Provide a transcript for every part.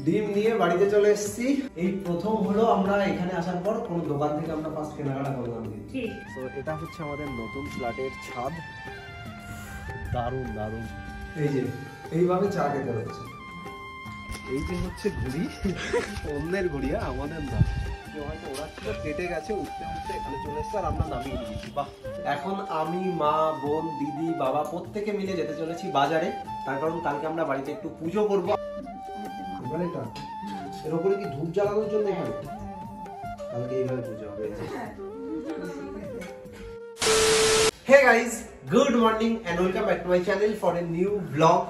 ডিম নিয়ে বাড়িতে চলে এসেছি। এই প্রথম হলো আমরা এখানে আসার পর কোন দোকান থেকে আমরা ফার্স্ট কেনাকাটা করলাম। ঠিক, তো এটা হচ্ছে আমাদের নতুন ফ্ল্যাটের ছাদ। দারুণ দারুণ। এই যে এইভাবে চা খেতে হচ্ছে। এই যে হচ্ছে ঘুড়ি, অন্যের ঘুড়ি, আমাদের না। হয়তো ওরা ছিল কেটে গেছে, উঠতে উঠতে এখানে চলে এসছে আর আমরা নামিয়ে দিয়েছি। বাহ, এখন আমি, মা, বোন, দিদি, বাবা প্রত্যেকে মিলে যেতে চলেছি বাজারে। তার কারণ কালকে আমরা বাড়িতে একটু পুজো করবো। এর উপরে কি ধূপ জ্বালানোর জন্য এখানে কালকে এইভাবে পুজো হবে। Hey guys, good morning and welcome back to my channel for a new vlog.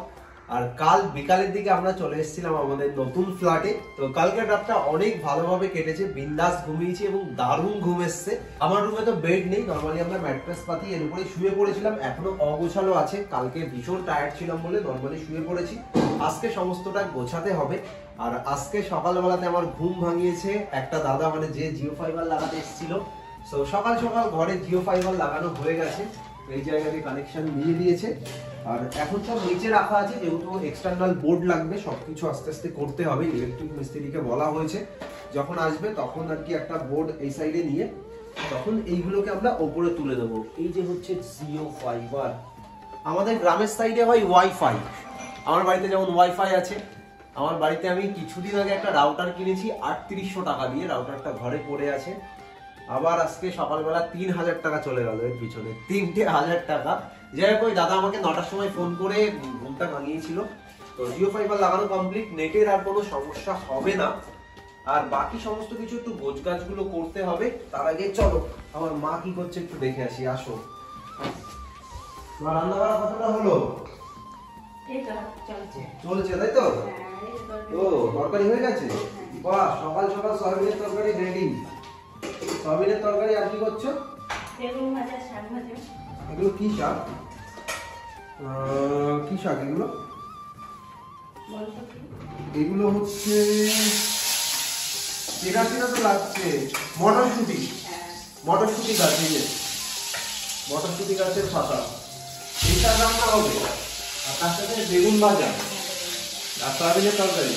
আর কাল বিকালের দিকে আমরা চলে এসেছিলাম আমাদের নতুন ফ্ল্যাটে। তো কালকের রাতটা অনেক ভালোভাবে কেটেছে, বিন্দাস ঘুমিয়েছি এবং দারুণ ঘুম এসছে। আমার রুমে তো বেড নেই, নরমালি আমরা ম্যাট্রেস পাতি এর উপরে শুয়ে পড়েছিলাম। এখনো অগোছালো আছে, কালকে ভীষণ টায়ার্ড ছিলাম বলে নরমালি শুয়ে পড়েছি। আজকে সমস্তটা গোছাতে হবে। আর আজকে সকালবেলাতে আমার ঘুম ভাঙিয়েছে একটা দাদা, মানে যে জিও ফাইবার লাগাতে এসেছিল। সো সকাল সকাল ঘরে জিও ফাইবার লাগানো হয়ে গেছে, এই জায়গাতে কানেকশন নিয়ে দিয়েছে। আর এখন সব নিচে রাখা আছে, যেহেতু এক্সটার্নাল বোর্ড লাগবে, সবকিছু আস্তে আস্তে করতে হবে। ইলেকট্রিক মিস্ত্রিকে বলা হয়েছে, যখন আসবে তখন আর কি একটা বোর্ড এই সাইডে নিয়ে তখন এইগুলোকে আমরা ওপরে তুলে দেবো। এই যে হচ্ছে জিও ফাইবার। আমাদের গ্রামের সাইডে হয় ওয়াইফাই, আমার বাড়িতে যেমন ওয়াইফাই আছে। আমার বাড়িতে আমি কিছুদিন আগে একটা রাউটার কিনেছি 3800 টাকা দিয়ে, রাউটারটা ঘরে পড়ে আছে। আবার আজকে সকালবেলা 3000 টাকা চলে গেল এর পিছনে, 3000 টাকা। যাই হোক, ওই দাদা আমাকে 9টার সময় ফোন করে ঘুমটা ভাঙিয়েছিল। তো জিও ফাইবার লাগানো কমপ্লিট, নেটের আর কোনো সমস্যা হবে না। আর বাকি সমস্ত কিছু একটু গোছগাছগুলো করতে হবে। তার আগে চলো আমার মা কি করছে একটু দেখে আসি। আসো, রান্না বান্না কতটা হলো? চলছে তাই তো? ও, তরকারি হয়ে গেছে? বাহ, সকাল সকাল সয়াবিনের তরকারি রেডি। সয়াবিনের তরকারি আর কি করছো? বেগুন ভাজা, শাক ভাজা। এগুলো কি শাক? কি শাক এগুলো? এগুলো হচ্ছে চেনা চেনা তো লাগছে, মটরশুঁটি। মটরশুঁটি গাছ, এই যে মটরশুঁটি গাছের পাতা। এইটা রান্না হবে আর তার সাথে বেগুন ভাজা আর সয়াবিনের তরকারি।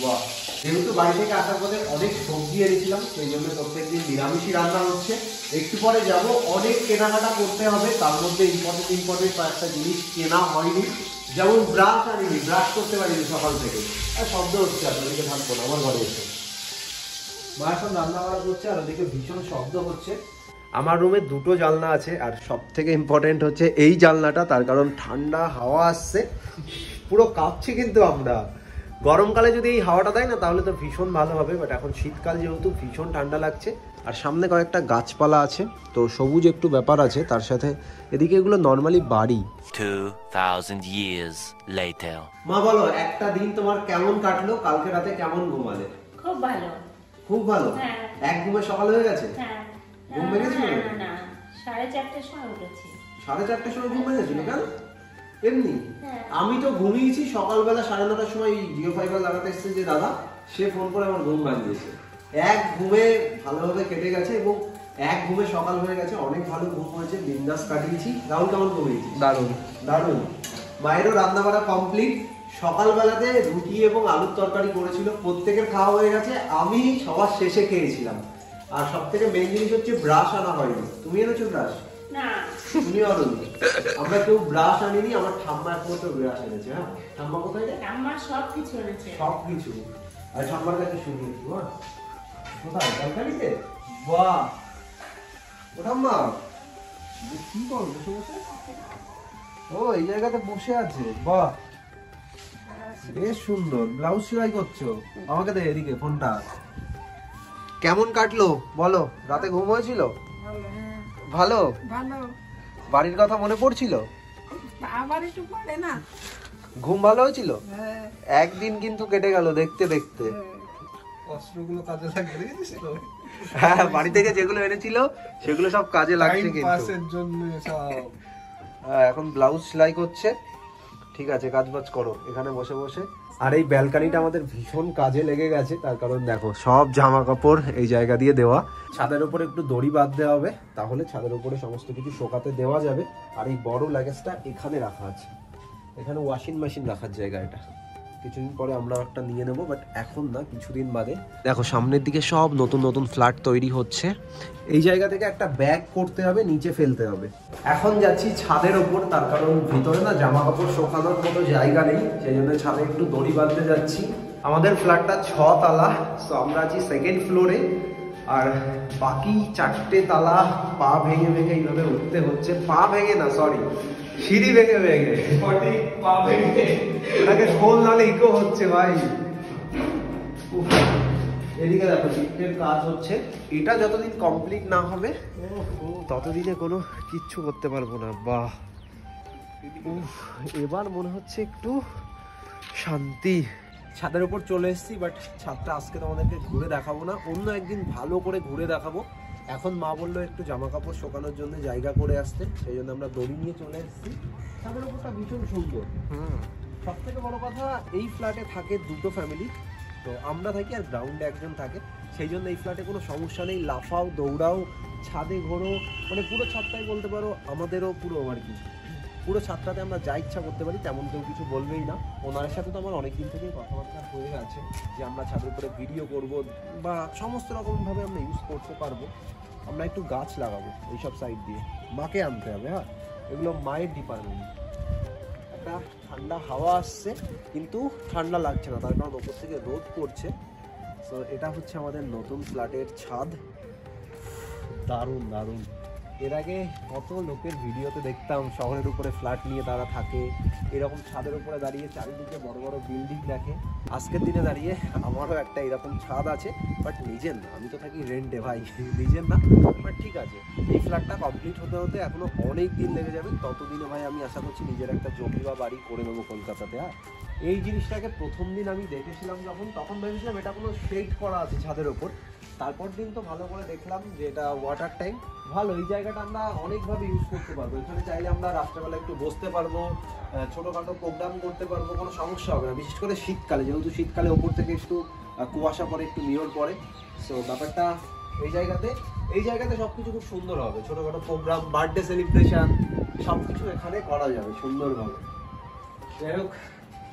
বাহ, যেহেতু বাড়ি থেকে আসার পথে অনেক সবজি এনেছিলাম, সেই জন্য প্রত্যেকদিন নিরামিষই রান্না হচ্ছে। একটু পরে যাব, অনেক কেনাকাটা করতে হবে। তার মধ্যে ইম্পর্টেন্ট কয়েকটা জিনিস কেনা হয়নি, যেমন ব্রাশ আনিনি, ব্রাশ করতে পারিনি সকাল থেকে। আর শব্দ হচ্ছে, আপনাদেরকে থাকবো না, আমার ঘরে এসে মা এখন রান্না বান্না করছে আর ওদিকে ভীষণ শব্দ হচ্ছে। আমার রুমে দুটো জানলা আছে, আর সব থেকে ইম্পর্টেন্ট হচ্ছে এই জানলাটা, তার কারণ ঠান্ডা হাওয়া আসছে, পুরো কাঁপছি। কিন্তু আমরা গরমকালে যদি এই হাওয়াটা দেয় না তাহলে তো ভীষণ ভালো হবে, বাট এখন শীতকাল যেহেতু ভীষণ ঠান্ডা লাগছে। আর সামনে কয়েকটা গাছপালা আছে, তো সবুজ একটু ব্যাপার আছে। তার সাথে এদিকে এগুলো নর্মালি বাড়ি। 2000 years later. মা বলো, একটা দিন তোমার কেমন কাটলো? কালকে রাতে কেমন ঘুমালে? খুব ভালো। খুব ভালো? হ্যাঁ। এক ঘুমে সকাল হয়ে গেছে? হ্যাঁ। ঘুম ভেঙেছিল? না, 4:30টার সময় উঠেছি। 4:30টার সময় ঘুম ভেঙেছিল? কেন এমনি? হ্যাঁ। আমি তো ঘুমিয়েছি সকালবেলা 9:30টার সময়। জিও ফাইবার লাগাতে এসেছে যে দাদা, সে ফোন করে আমার ঘুম ভাঙিয়েছে। এক ঘুমে ভালোভাবে কেটে গেছে এবং এক ঘুমে সকাল হয়ে গেছে। অনেক ভালো ঘুম হয়েছে, বিন্দাস কাটিয়েছি। রাহুল কেমন ঘুমিয়েছি? দারুণ দারুণ। মায়েরও রান্না করা কমপ্লিট। সকালবেলাতে রুটি এবং আলুর তরকারি করেছিল, প্রত্যেকের খাওয়া হয়ে গেছে। আমি সবার শেষে খেয়েছিলাম। আর সব থেকে মেইন জিনিস হচ্ছে ব্রাশ আনা হয়নি। তুমি এনেছো ব্রাশ? না, তুমি আনোনি। আমরা কেউ ব্রাশ আনিনি, আমার ঠাম্মা একমাত্র ব্রাশ এনেছে। হ্যাঁ, ঠাম্মা কোথায় রে? ঠাম্মা সবকিছু এনেছে। সবকিছু। আর ঠাম্মার কাছে শুনিয়ে দিই। হ্যাঁ, কোথায়? ব্যালকনিতে? বাহ, ও ঠাম্মা কি করো বসে বসে? ও, এই জায়গাতে বসে আছে। বাহ, বেশ সুন্দর। ব্লাউজ সেলাই করছো? আমাকে দে এদিকে ফোনটা। কেমন কাটলো বলো? রাতে ঘুম হয়েছিল? ভালো ভালো। বাড়ির কথা মনে পড়ছিল? আবার একটু পড়ে না। ঘুম ভালো হয়েছিল? হ্যাঁ। একদিন কিন্তু কেটে গেল দেখতে দেখতে। অস্ত্রগুলো কাজে লাগিয়ে দিয়েছিল। হ্যাঁ, বাড়ি থেকে যেগুলো এনেছিল সেগুলো সব কাজে লাগছে কিন্তু। পাসের জন্য সব। হ্যাঁ, এখন ব্লাউজ সেলাই করছে। ঠিক আছে, কাজবাজ করো এখানে বসে বসে। আর এই ব্যালকনিটা আমাদের ভীষণ কাজে লেগে গেছে, তার কারণ দেখো সব জামা কাপড় এই জায়গা দিয়ে দেওয়া। ছাদের উপরে একটু দড়ি বাঁধতে হবে, তাহলে ছাদের উপরে সমস্ত কিছু শোকাতে দেওয়া যাবে। আর এই বড় লাগেজটা এখানে রাখা আছে, এখানে ওয়াশিং মেশিন রাখার জায়গা এটা। কিছুদিন পরে আমরা একটা নিয়ে নেবো, বাট এখন না, কিছুদিন বাদে। দেখো সামনের দিকে সব নতুন নতুন ফ্ল্যাট তৈরি হচ্ছে। এই জায়গা থেকে একটা ব্যাগ করতে হবে, নিচে ফেলতে হবে। এখন যাচ্ছি ছাদের ওপর, তার কারণ ভিতরে না জামা কাপড় শোকানোর মতো জায়গা নেই, সেই জন্য ছাদে একটু দড়ি বাঁধতে যাচ্ছি। আমাদের ফ্ল্যাটটা 6 তালা, তো আমরা আছি 2nd ফ্লোরে, আর বাকি 4টে তালা পা ভেঙে ভেঙে এইভাবে উঠতে হচ্ছে। পা ভেঙে না, সরি, সিঁড়ি ভেঙে ভেঙে, পা ভেঙে ওটাকে শোল নালে ইকো হচ্ছে ভাই। উফ, এদিকে দেখো লিফটের কাজ হচ্ছে, এটা যতদিন কমপ্লিট না হবে ততদিনে কোনো কিচ্ছু করতে পারবো না। বাহ, উফ, এবার মনে হচ্ছে একটু শান্তি। ছাদের উপর চলে এসেছি, বাট ছাদটা আজকে তোমাদেরকে ঘুরে দেখাবো না, অন্য একদিন ভালো করে ঘুরে দেখাবো। এখন মা বললো একটু জামা কাপড় শোকানোর জন্য জায়গা করে আসতে, সেই জন্য আমরা দড়ি নিয়ে চলে এসেছি। ছাদের উপরটা ভীষণ সুন্দর। সব থেকে বড় কথা, এই ফ্ল্যাটে থাকে 2টো ফ্যামিলি, তো আমরা থাকি আর গ্রাউন্ডে একজন থাকে, সেই জন্য এই ফ্ল্যাটে কোনো সমস্যা নেই। লাফাও, দৌড়াও, ছাদে ঘোরো, মানে পুরো ছাদটাই বলতে পারো আমাদেরও পুরো, আর কি পুরো ছাদটাতে আমরা যা ইচ্ছা করতে পারি, তেমন কেউ কিছু বলবেই না। ওনার সাথে তো আমার অনেকদিন থেকেই কথাবার্তা হয়ে আছে যে আমরা ছাদের উপরে ভিডিও করব বা সমস্ত রকমভাবে আমরা ইউজ করতে পারবো। আমরা একটু গাছ লাগাবো এইসব সাইড দিয়ে, মাকে আনতে হবে। হ্যাঁ, এগুলো মায়ের ডিপার্টমেন্ট। একটা ঠান্ডা হাওয়া আসছে, কিন্তু ঠান্ডা লাগছে না, তার কারণ ওপর থেকে রোদ পড়ছে। তো এটা হচ্ছে আমাদের নতুন ফ্ল্যাটের ছাদ। দারুণ দারুণ। এর আগে কত লোকের ভিডিওতে দেখতাম শহরের উপরে ফ্ল্যাট নিয়ে তারা থাকে, এরকম ছাদের উপরে দাঁড়িয়ে চারিদিকে বড় বড় বিল্ডিং দেখে। আজকের দিনে দাঁড়িয়ে আমারও একটা এরকম ছাদ আছে, বাট নিজের না, আমি তো থাকি রেন্টে ভাই, নিজের না। বাট ঠিক আছে, এই ফ্ল্যাটটা কমপ্লিট হতে হতে এখনো অনেক দিন লেগে যাবে, ততদিনে ভাই আমি আশা করছি নিজের একটা জমি বা বাড়ি করে নেবো কলকাতাতে। আর এই জিনিসটাকে প্রথম দিন আমি দেখেছিলাম যখন, তখন ভেবেছিলাম এটা কোনো শেড করা আছে ছাদের ওপর। তারপর দিন তো ভালো করে দেখলাম যে এটা ওয়াটার ট্যাঙ্ক। ভালো, এই জায়গাটা আমরা অনেকভাবে ইউজ করতে পারবো। এখানে চাইলে আমরা রাত্রেবেলা একটু বসতে পারবো, ছোটোখাটো প্রোগ্রাম করতে পারবো, কোনো সমস্যা হবে না। বিশেষ করে শীতকালে, যেহেতু শীতকালে ওপর থেকে একটু কুয়াশা পড়ে, একটু মেয়র পড়ে, সো ব্যাপারটা এই জায়গাতে সব কিছু খুব সুন্দর হবে। ছোটোখাটো প্রোগ্রাম, বার্থডে সেলিব্রেশন, সব কিছু এখানে করা যাবে সুন্দরভাবে। যাই হোক,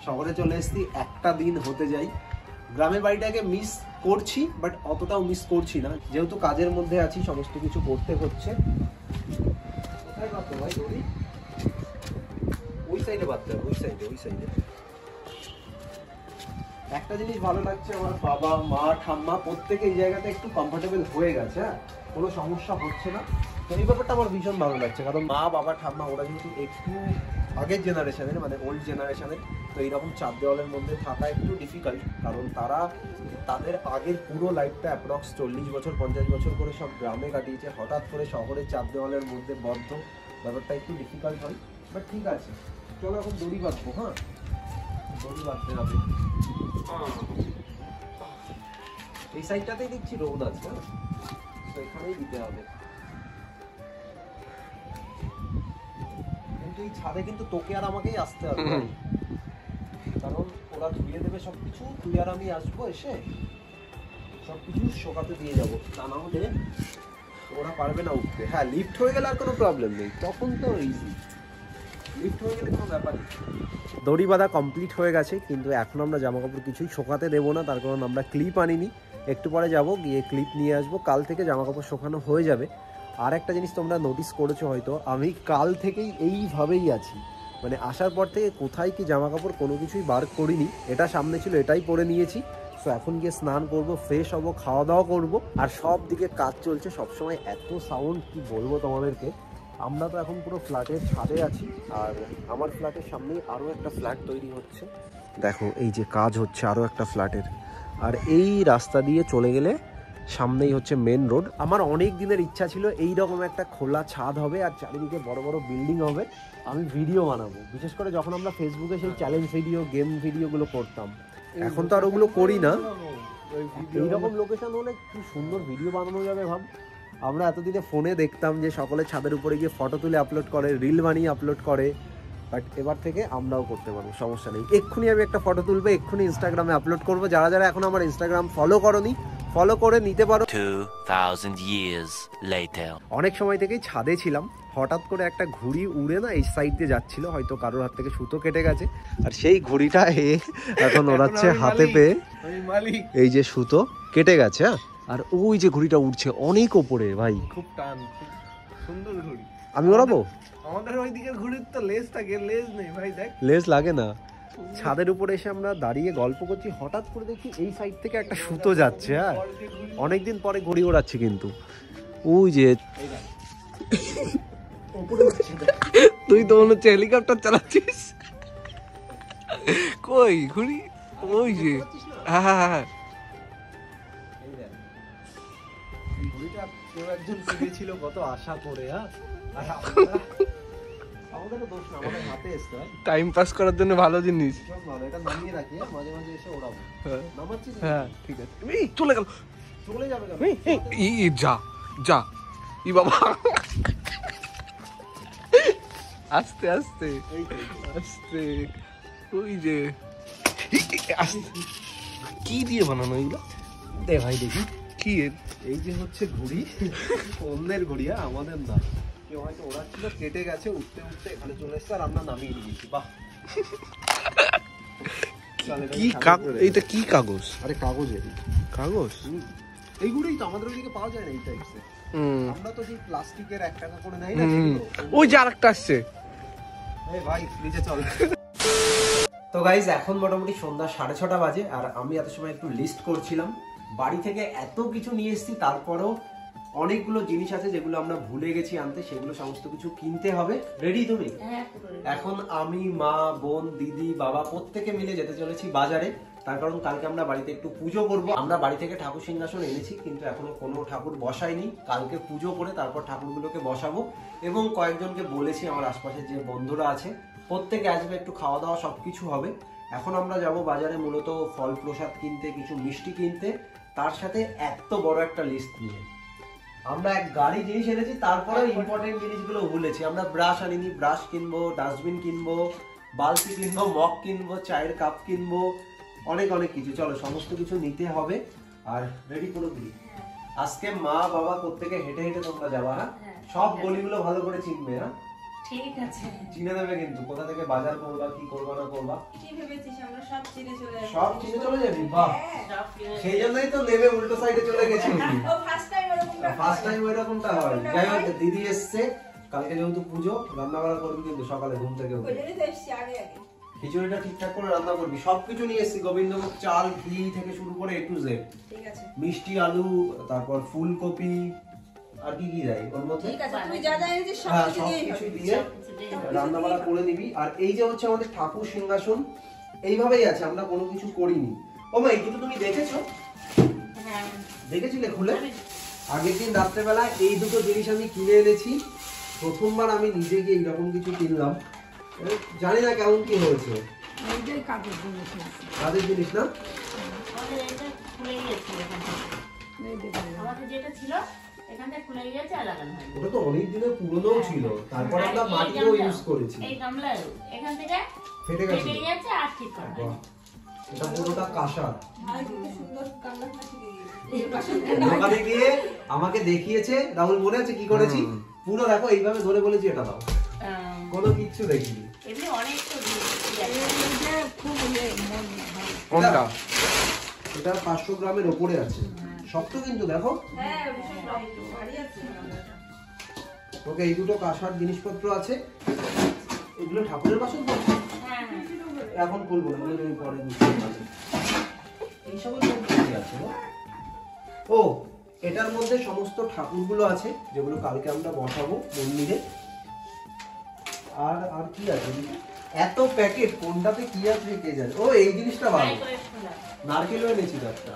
শহরে চলে এসেছি, একটা দিন হতে যাই। গ্রামের বাড়িটাকে মিস করছি, বাট অতটাও মিস করছি না, যেহেতু কাজের মধ্যে আছি, সমস্ত কিছু করতে হচ্ছে। কোথায় বাঁধতে ভাই দড়ি? ওই সাইডে বাঁধতে হবে, ওই সাইডে। একটা জিনিস ভালো লাগছে, আমার বাবা, মা, ঠাম্মা প্রত্যেকে এই জায়গাতে একটু কমফোর্টেবল হয়ে গেছে। হ্যাঁ, কোনো সমস্যা হচ্ছে না। তো এই ব্যাপারটা আমার ভীষণ ভালো লাগছে, কারণ মা, বাবা, ঠাম্মা ওরা যেহেতু একটু আগের জেনারেশনের, মানে ওল্ড জেনারেশনের, তো এইরকম চার দেওয়ালের মধ্যে থাকা একটু ডিফিকাল্ট, কারণ তারা তাদের আগের পুরো লাইফটা অ্যাপ্রক্স 40 বছর 50 বছর করে সব গ্রামে কাটিয়েছে। হঠাৎ করে শহরে চার দেওয়ালের মধ্যে বদ্ধ, ব্যাপারটা একটু ডিফিকাল্ট হয়। বাট ঠিক আছে, চলো এখন দড়ি বাঁধবো। হ্যাঁ, দড়ি বাঁধতে হবে। এই সাইডটাতেই দেখছি রোদ আছে, তো এখানেই দিতে হবে। কিন্তু এই ছাদে কিন্তু তোকে আর আমাকেই আসতে হবে, কারণ ওরা ধুয়ে দেবে সবকিছু, তুই আর আমি আসবো, এসে সবকিছু শোকাতে দিয়ে যাবো, তা না হলে ওরা পারবে না উঠতে। হ্যাঁ, লিফট হয়ে গেলে আর কোনো প্রবলেম নেই, তখন তো ইজি। লিফট হয়ে গেলে কোনো ব্যাপার নেই। দড়ি বাঁধা কমপ্লিট হয়ে গেছে, কিন্তু এখন আমরা জামা কাপড় কিছুই শোকাতে দেবো না, তার কারণ আমরা ক্লিপ আনিনি। একটু পরে যাবো, গিয়ে ক্লিপ নিয়ে আসবো, কাল থেকে জামা কাপড় শোকানো হয়ে যাবে। আর একটা জিনিস তোমরা নোটিস করেছো হয়তো, আমি কাল থেকেই এইভাবেই আছি, মানে আসার পর থেকে কোথায় কি জামা কাপড় কোনো কিছুই বার করিনি। এটা সামনে ছিল, এটাই পরে নিয়েছি। সো এখন গিয়ে স্নান করব, ফ্রেশ হবো, খাওয়া দাওয়া করবো, আর সব দিকে কাজ চলছে। সবসময় এত সাউন্ড, কি বলবো তোমাদেরকে। আমরা তো এখন পুরো ফ্ল্যাটের ছাদে আছি, আর আমার ফ্ল্যাটের সামনেই আরও একটা ফ্ল্যাট তৈরি হচ্ছে। দেখো এই যে কাজ হচ্ছে আরও একটা ফ্ল্যাটের, আর এই রাস্তা দিয়ে চলে গেলে সামনেই হচ্ছে মেন রোড। আমার অনেক দিনের ইচ্ছা ছিল এই রকম একটা খোলা ছাদ হবে, আর চারিদিকে বড় বড় বিল্ডিং হবে, আমি ভিডিও বানাবো। বিশেষ করে যখন আমরা ফেসবুকে সেই চ্যালেঞ্জ ভিডিও, গেম ভিডিওগুলো করতাম, এখন তো আর ওগুলো করি না। এইরকম লোকেশন হলে কি সুন্দর ভিডিও বানানো যাবে ভাব। আমরা এতদিনে ফোনে দেখতাম যে সকলে ছাদের উপরে গিয়ে ফটো তুলে আপলোড করে, রিল বানিয়ে আপলোড করে, বাট এবার থেকে আমরাও করতে পারবো, সমস্যা নেই। এক্ষুনি আমি একটা ফটো তুলবো, এক্ষুনি ইনস্টাগ্রামে আপলোড করবো। যারা যারা এখন আমার ইনস্টাগ্রাম ফলো করোনি, ফলো করে নিতে পারো। 2000 years later. অনেক সময় থেকেই ছাদে ছিলাম, হঠাৎ করে একটা ঘুড়ি উড়ে না এই সাইড দিয়ে যাচ্ছিল, হয়তো কারোর হাত থেকে সুতো কেটে গেছে, আর সেই ঘুড়িটা এখন ওড়াচ্ছে হাতে পেয়ে। এই যে সুতো কেটে গেছে, হ্যাঁ, আর ওই যে ঘুড়িটা উঠছে অনেক ওপরে ভাই, খুব টান, খুব সুন্দর ঘুড়ি। আমি ওড়াবো? আমাদের ওই দিকের ঘুড়ির তো লেজ থাকে, লেজ নেই ভাই, দেখ লেজ লাগে না। ছাদের উপরে এসে আমরা দাঁড়িয়ে গল্প করছি, হঠাৎ করে দেখি এই সাইড থেকে একটা সুতো যাচ্ছে। হ্যাঁ, অনেকদিন পরে ঘুড়ি ওড়াচ্ছি কিন্তু। ওই যে তুই তো মনে হচ্ছে হেলিকপ্টার চালাচ্ছিস। কই ঘুড়ি? ওই যে, হ্যাঁ হ্যাঁ হ্যাঁ, ঘুড়িটা কেউ একজন কিনেছিল কত আশা করে। হ্যাঁ, আর আমাদেরও দোষ না, আমাদের হাতে এসছে। টাইম পাস করার জন্য ভালো জিনিস। ভালো, এটা নামিয়ে রাখি, মাঝে মাঝে এসে ওড়াবো। নামাচ্ছিস? হ্যাঁ ঠিক আছে। এই চলে গেল, চলে যাবে কেন? ই যা যা, ই বাবা, আস্তে আস্তে আস্তে, ওই যে কি দিয়ে বানানো এগুলো? দে ভাই দেখি কি এই যে হচ্ছে ঘুড়ি, অন্যের ঘুড়ি, আমাদের না। কেউ হয়তো ওড়াচ্ছিল, কেটে গেছে, উঠতে উঠতে এখানে চলে এসছে, আর আমরা নামিয়ে নিয়েছি। বাহ, কি এইটা কি কাগজ? আরে কাগজের কাগজ? এই ঘুড়ি তো আমাদের ওইদিকে পাওয়া যায় না এই টাইপসে। আমরা তো যে প্লাস্টিকের 1 টাকা করে নেই না, ওই যে আরেকটা আসছে। এই ভাই নিচে চল। তো গাইজ এখন মোটামুটি সন্ধ্যা 6:30 বাজে, আর আমি এত সময় একটু লিস্ট করছিলাম। বাড়ি থেকে এত কিছু নিয়ে এসেছি, তারপরেও অনেকগুলো জিনিস আছে যেগুলো আমরা ভুলে গেছি আনতে, সেগুলো সমস্ত কিছু কিনতে হবে। রেডি তুমি? এখন আমি, মা, বোন, দিদি, বাবা প্রত্যেকে মিলে যেতে চলেছি বাজারে। তার কারণ কালকে আমরা বাড়িতে একটু পুজো করব। আমরা বাড়ি থেকে ঠাকুর সিংহাসন এনেছি, কিন্তু এখনো কোনো ঠাকুর বসাইনি। কালকে পুজো করে তারপর ঠাকুরগুলোকে বসাবো, এবং কয়েকজনকে বলেছি আমার আশপাশের যে বন্ধুরা আছে প্রত্যেকে আসবে, একটু খাওয়া দাওয়া সবকিছু হবে। এখন আমরা যাব বাজারে মূলত ফল প্রসাদ কিনতে, কিছু মিষ্টি কিনতে, তার সাথে এত বড় একটা লিস্ট নিয়ে। আমরা এক গাড়ি জিনিস এনেছি, তারপরে ইম্পর্টেন্ট জিনিসগুলো ভুলেছি। আমরা ব্রাশ আনিনি, ব্রাশ কিনবো, ডাস্টবিন কিনবো, বালতি কিনবো, মগ কিনবো, চায়ের কাপ কিনবো, অনেক অনেক কিছু। চলো সমস্ত কিছু নিতে হবে। আর রেডি করে দিই। আজকে মা বাবা প্রত্যেকে হেঁটে হেঁটে তোমরা যাবা। হ্যাঁ, সব গলিগুলো ভালো করে চিনবে। হ্যাঁ ঠিক আছে, চিনে দেবে কিন্তু, কোথা থেকে বাজার করবা, কি করবা না করবা কি ভেবেছিস আমরা সব চিনে চলে যাব? সব চিনে চলে যাবি? বাহ, সেই জন্যই তো নেমে উল্টো সাইডে চলে গেছি। ও ফার্স্ট টাইম এরকমটা হয়। যাই হোক, দিদি এসছে কালকে, যেহেতু পুজো, রান্না বান্না করবি কিন্তু সকালে ঘুম থেকে উঠে। খিচুড়িটা ঠিকঠাক করে রান্না করবি। সবকিছু নিয়ে এসছি, গোবিন্দভোগ চাল, ঘি থেকে শুরু করে A to Z। ঠিক আছে, মিষ্টি আলু, তারপর ফুলকপি, আর কি কি দেয় ওর মধ্যে। ঠিক আছে, তুই যা যা এনেছিস হ্যাঁ, সব সবকিছু দিয়ে রান্না বান্না করে দিবি। আর এই যে হচ্ছে আমাদের ঠাকুর সিংহাসন, এইভাবেই আছে, আমরা কোনো কিছু করিনি। ও মা, এগুলো তুমি দেখেছো? হ্যাঁ, দেখেছিলে খুলে? আগের দিন রাত্রেবেলা এই দুটো জিনিস আমি কিনে এনেছি। প্রথমবার আমি নিজে গিয়ে এইরকম কিছু কিনলাম, জানি না কেমন কি হয়েছে। কাজের জিনিস না? আমাদের এটা খুলে গিয়েছে এখান থেকে। আমাদের যেটা ছিল এখান থেকে খুলে গিয়েছে, আর লাগানো হয়নি। ওটা তো অনেক দিনের পুরনো ছিল, তারপর আমরা মাটিও ইউজ করেছি। এই গামলার এখান থেকে ফেটে গেছে, ফেটে গেছে, আর ঠিক করা হয়নি। এটা পুরোটা কাঁসার। সুন্দর গামলা ফাটিয়ে দোকানে গিয়ে আমাকে দেখিয়েছে, রাহুল মনে আছে কি করেছি? পুরো দেখো এইভাবে ধরে বলেছি এটা দাও, কোনো কিচ্ছু দেখিনি। এমনি অনেক তো কোনটা? এটা 500 গ্রামের উপরে আছে, শক্ত কিন্তু দেখো। হ্যাঁ, বিশেষ ভারী আছে। ওকে, এই দুটো কাঁসার জিনিসপত্র আছে, এগুলো ঠাকুরের বাসন তো? হ্যাঁ, এখন খুলবো না, বলে তুমি পরে বুঝতে পারবে। এই সব কি আছে? ও, এটার মধ্যে সমস্ত ঠাকুরগুলো আছে যেগুলো কালকে আমরা বসাবো মন্দিরে। আর আর কি আছে? এত প্যাকেট, কোনটাতে কি আছে কে জানে। ও, এই জিনিসটা ভালো, নারকেলও এনেছি একটা।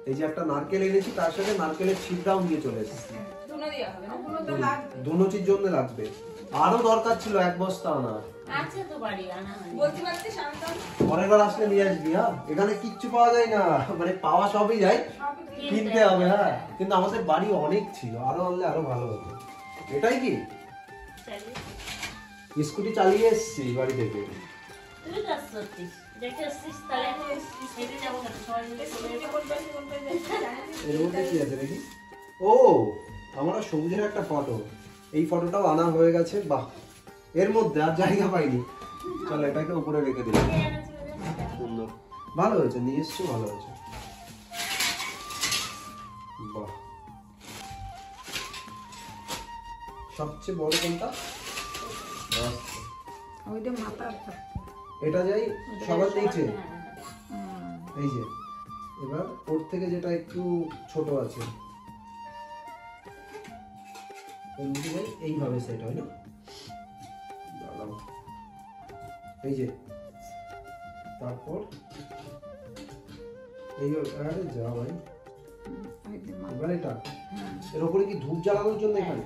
এই যে একটা নারকেল এনেছি, তার সাথে নারকেলের ছিপটাও নিয়ে চলে এসেছি। দুনোটির জন্য লাগবে। আরো দরকার ছিল 1 বস্তা আনার। আছে তো বাড়ি, আনা হয়নি। বলতে পারছিস শান্তন? পরের বার আসলে নিয়ে আসবি। হ্যাঁ, এখানে কিচ্ছু পাওয়া যায় না, মানে পাওয়া সবই যায়, কিনতে হবে। হ্যাঁ, কিন্তু আমাদের বাড়ি অনেক ছিল, আরো আনলে আরো ভালো হতো। এটাই কি স্কুটি চালিয়ে এসছি বাড়ি থেকে। তুই কাজ করছিস, দেখে আসছিস, তাহলে হেঁটে যাবো না, সবাই মিলে চলে যাবো। এর মধ্যে কি আছে দেখি? ও, আমরা সবুজের একটা ফটো। এই ফটোটাও আনা হয়ে গেছে। বাহ, এর মধ্যে আর জায়গা পাইনি। চলো এটাকে উপরে রেখে দিলাম। সুন্দর, ভালো হয়েছে, নিয়ে এসছো, ভালো হয়েছে। বাহ, সবচেয়ে বড় কোনটা? ওইটা মাথার এটা যাই সবার নিচে, এই যে এবার ওর থেকে যেটা একটু ছোট আছে এইভাবে সেট হয় না, দাঁড়াও, এই যে তারপর এই আরে যা ভাই, এবার এটা এর উপরে কি ধূপ জ্বালানোর জন্য এখানে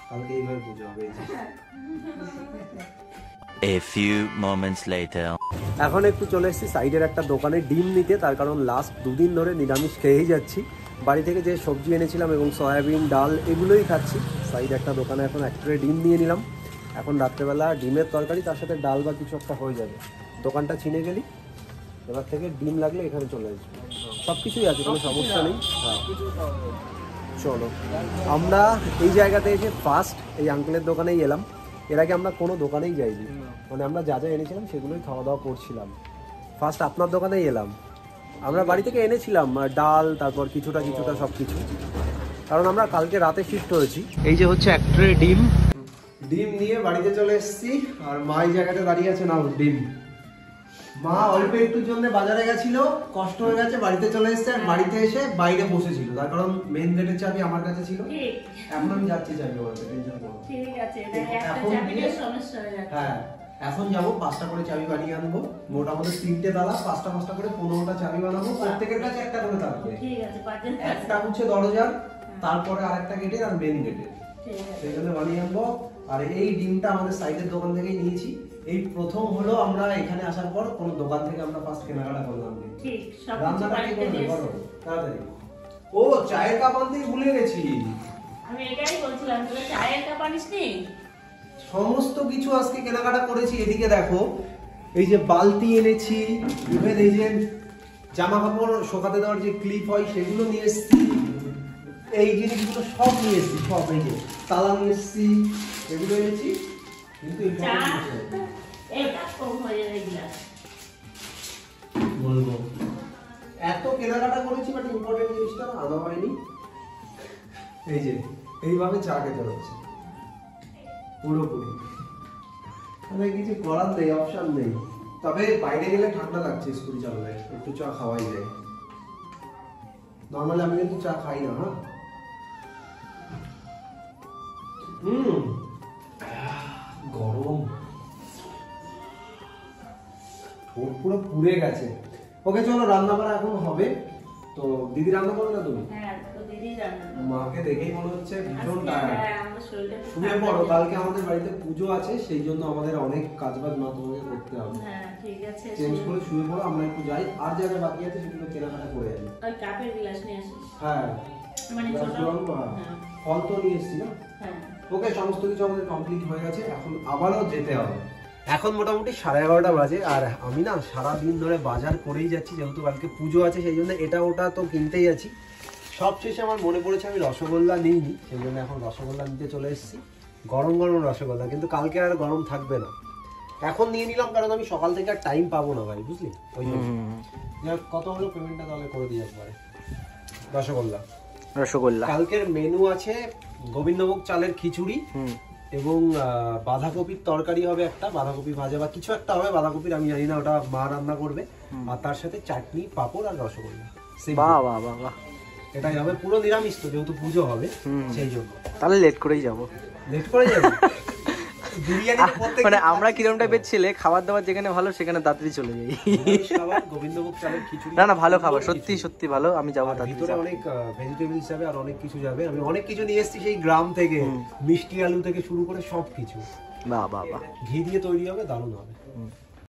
কালকে এইভাবে পুজো হবে। A few moments later. এখন একটু চলে এসেছি সাইডের একটা দোকানে ডিম নিতে, তার কারণ লাস্ট 2 দিন ধরে নিরামিষ খেয়েই যাচ্ছি। বাড়ি থেকে যে সবজি এনেছিলাম এবং সয়াবিন, ডাল এগুলোই খাচ্ছি। সাইড একটা দোকানে এখন এক ট্রে ডিম নিয়ে নিলাম। এখন রাত্রেবেলা ডিমের তরকারি, তার সাথে ডাল বা কিছু একটা হয়ে যাবে। দোকানটা চিনে গেলি, এবার থেকে ডিম লাগলে এখানে চলে আসবে, সব কিছুই আছে, কোনো সমস্যা নেই। হ্যাঁ চলো, আমরা এই জায়গাতে এসে ফার্স্ট এই আঙ্কেলের দোকানেই এলাম। এর আগে আমরা কোনো দোকানেই যাইনি, মানে আমরা যা যা এনেছিলাম সেগুলোই খাওয়া দাওয়া করছিলাম। ফার্স্ট আপনার দোকানেই এলাম। আমরা বাড়ি থেকে এনেছিলাম ডাল, তারপর কিছুটা সব কিছু, কারণ আমরা কালকে রাতে শিফট হয়েছি। এই যে হচ্ছে এক ট্রে ডিম নিয়ে বাড়িতে চলে এসেছি। আর মা এই জায়গাটা দাঁড়িয়ে আছে, নাও ডিম। মা অল্প একটুর জন্য বাজারে গেছিল, কষ্ট হয়ে গেছে, বাড়িতে চলে এসেছে। আর বাড়িতে এসে বাইরে বসেছিল, তার কারণ মেন গেটের চাবি আমার কাছে ছিল। এখন আমি যাচ্ছি চাবি ওর কাছে, টেনশন করো না। ঠিক আছে, একটা চাবিতে সমস্যা হয়ে যাচ্ছে। হ্যাঁ, এখন যাবো 5টা করে চাবি বানিয়ে আনবো। মোটামুটি 3টে তালা, 5টা করে 15টা চাবি বানাবো। প্রত্যেকের কাছে একটা করে থাকবে। ঠিক আছে, 5 জন একটা হচ্ছে দরজার, তারপরে আরেকটা গেটের আর মেন গেটের, ঠিক আছে। সেই জন্য বানিয়ে আনবো। আর এই ডিমটা আমাদের সাইডের দোকান থেকেই নিয়েছি। এই প্রথম হলো আমরা এখানে আসার পর কোন দোকান থেকে আমরা ফার্স্ট কেনাকাটা করলাম। ঠিক, সব কিছু রান্নাটা কি বাড়িতে করবে দিয়ে বলো তাড়াতাড়ি। ও চায়ের কাপ আনতেই ভুলে গেছি। আমি এটাই বলছিলাম, তোরা চায়ের কাপ আনিসনি? সমস্ত কিছু আজকে কেনাকাটা করেছি। এদিকে দেখো, এই যে বালতি এনেছি, ইভেন এই যে জামা কাপড় শুকাতে দেওয়ার যে ক্লিপ হয় সেগুলো নিয়ে এসেছি। এই জিনিসগুলো সব নিয়ে এসেছি, সব। এই যে তালা নিয়ে এসেছি, এগুলো এনেছি। কিন্তু চা এটা কম হয়ে যাবে গ্লাস। বলবো এত কেনাকাটা করেছি, বাট ইম্পর্টেন্ট জিনিসটা আনা হয়নি। এই যে এইভাবে চা খেতে হচ্ছে পুরোপুরি, মানে কিছু করার নেই, অপশন নেই। তবে বাইরে গেলে ঠান্ডা লাগছে, স্কুল চালালে একটু চা খাওয়াই যায়। নর্মালি আমি কিন্তু চা খাই না। হ্যাঁ, গরম, ঠোঁট পুরো পুড়ে গেছে। ওকে চলো, রান্না বান্না এখন হবে। তো দিদি রান্না করবে না তুমি? হ্যাঁ, তো দিদি রান্না করবে। মাকে দেখেই মনে হচ্ছে ভীষণ আজকে, টায়ার্ড। হ্যাঁ, আমার শরীরটা খুব শুয়ে খারাপ পড়ো, লাগছে। কালকে আমাদের বাড়িতে পুজো আছে, সেই জন্য আমাদের অনেক কাজবাজ মা তোমাকে করতে হবে। হ্যাঁ, ঠিক আছে। চেঞ্জ করে শুয়ে পড়ো, আমরা একটু যাই, আর যা যা বাকি আছে সেগুলো কেনাকাটা করে যাবি। ওই কাপের গ্লাস নিয়ে আসিস। হ্যাঁ, মানে ছোট। হ্যাঁ, ফল তো নিয়ে এসছি না। হ্যাঁ। ওকে, সমস্ত কিছু আমাদের কমপ্লিট হয়ে গেছে, এখন আবারও যেতে হবে। এখন মোটামুটি 11:30 বাজে। আর আমি না সারাদিন ধরে বাজার করেই যাচ্ছি, যেহেতু কালকে পুজো আছে সেই জন্য এটা ওটা তো কিনতেই যাচ্ছি। সব শেষে আমার মনে পড়েছে আমি রসগোল্লা নিইনি, সেই জন্য এখন রসগোল্লা নিতে চলে এসেছি। গরম গরম রসগোল্লা, কিন্তু কালকে আর গরম থাকবে না। এখন নিয়ে নিলাম কারণ আমি সকাল থেকে আর টাইম পাবো না ভাই, বুঝলি? ওই জন্য কত হলো পেমেন্টটা তাহলে করে দিই একবারে। রসগোল্লা কালকের মেনু আছে গোবিন্দভোগ চালের খিচুড়ি এবং বাঁধাকপির তরকারি হবে, একটা বাঁধাকপি ভাজা বা কিছু একটা হবে বাঁধাকপির, আমি জানি না, ওটা মা রান্না করবে। আর তার সাথে চাটনি, পাঁপড় আর রসগোল্লা। বাহ বাহ বাহ বাহ, এটাই হবে, পুরো নিরামিষ তো, যেহেতু পুজো হবে সেই জন্য। তাহলে লেট করেই যাবো। লেট করে যাবে? বিরিয়ানি মানে আমরা কিরকম টাইপের ছেলে, খাবার দাবার যেখানে ভালো সেখানে তাড়াতাড়ি চলে যাই। গোবিন্দভোগ চালের খিচুড়ি, না ভালো খাবার, সত্যি সত্যি ভালো, আমি যাবো তাড়াতাড়ি। ভিতরে অনেক ভেজিটেবলস যাবে আর অনেক কিছু যাবে। আমি অনেক কিছু নিয়ে এসেছি সেই গ্রাম থেকে, মিষ্টি আলু থেকে শুরু করে সব কিছু। বাহ বাহ বাহ, ঘি দিয়ে তৈরি হবে, দারুণ হবে।